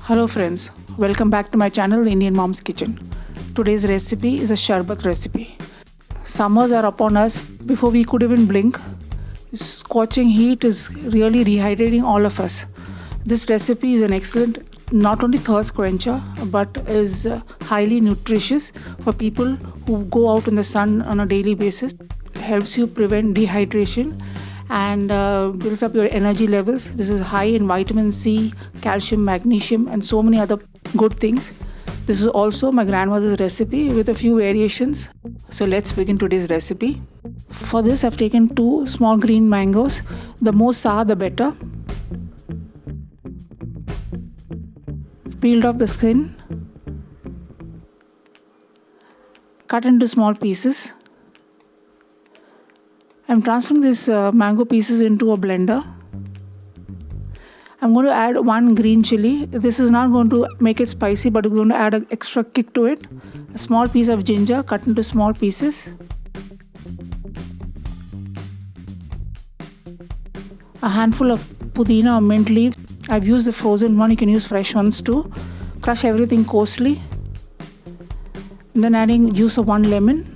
Hello friends, welcome back to my channel The Indian Mom's Kitchen. Today's recipe is a sharbat recipe. Summers are upon us. Before we could even blink, scorching heat is really dehydrating all of us. This recipe is an excellent not only thirst quencher but is highly nutritious for people who go out in the sun on a daily basis. It helps you prevent dehydration and builds up your energy levels. This is high in vitamin C, calcium, magnesium and so many other good things. This is also my grandmother's recipe with a few variations. So let's begin today's recipe. For this I've taken 2 small green mangoes. The more sour the better. Peeled off the skin. Cut into small pieces. I'm transferring these mango pieces into a blender. I'm going to add 1 green chilli. This is not going to make it spicy, but it's going to add an extra kick to it. A small piece of ginger cut into small pieces. A handful of Pudina or mint leaves. I've used the frozen one, you can use fresh ones too. Crush everything coarsely. And then adding juice of 1 lemon.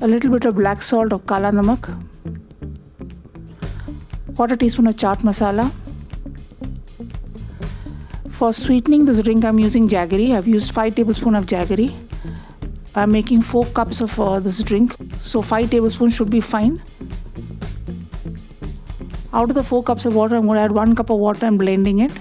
A little bit of black salt or kala namak, 1/4 teaspoon of chaat masala. For sweetening this drink I'm using Jaggery. I've used 5 tablespoons of Jaggery. I'm making 4 cups of this drink, so 5 tablespoons should be fine. Out of the 4 cups of water I'm going to add 1 cup of water and blending it.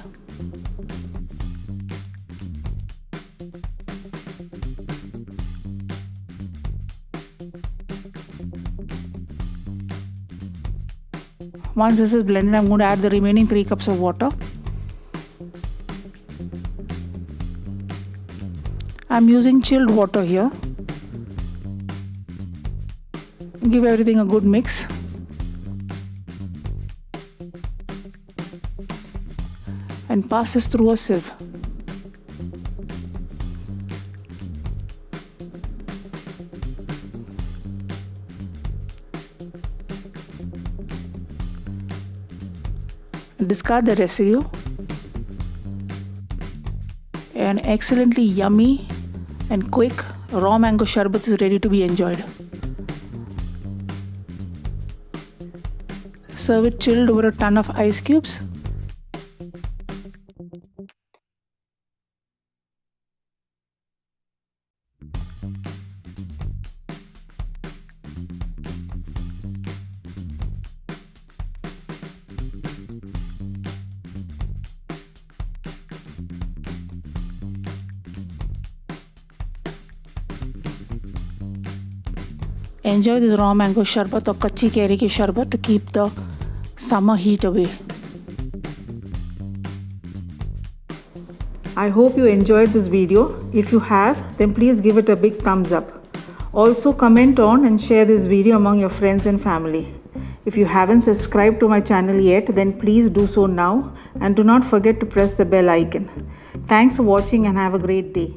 Once this is blended, I'm going to add the remaining 3 cups of water. I'm using chilled water here. Give everything a good mix. And pass this through a sieve. Discard the residue. An excellently yummy and quick raw mango sharbat is ready to be enjoyed. Serve it chilled over a ton of ice cubes. Enjoy this raw mango sharbat or Kachi Keri Sharbat to keep the summer heat away. I hope you enjoyed this video. If you have, then please give it a big thumbs up. Also comment on and share this video among your friends and family. If you haven't subscribed to my channel yet, then please do so now and do not forget to press the bell icon. Thanks for watching and have a great day.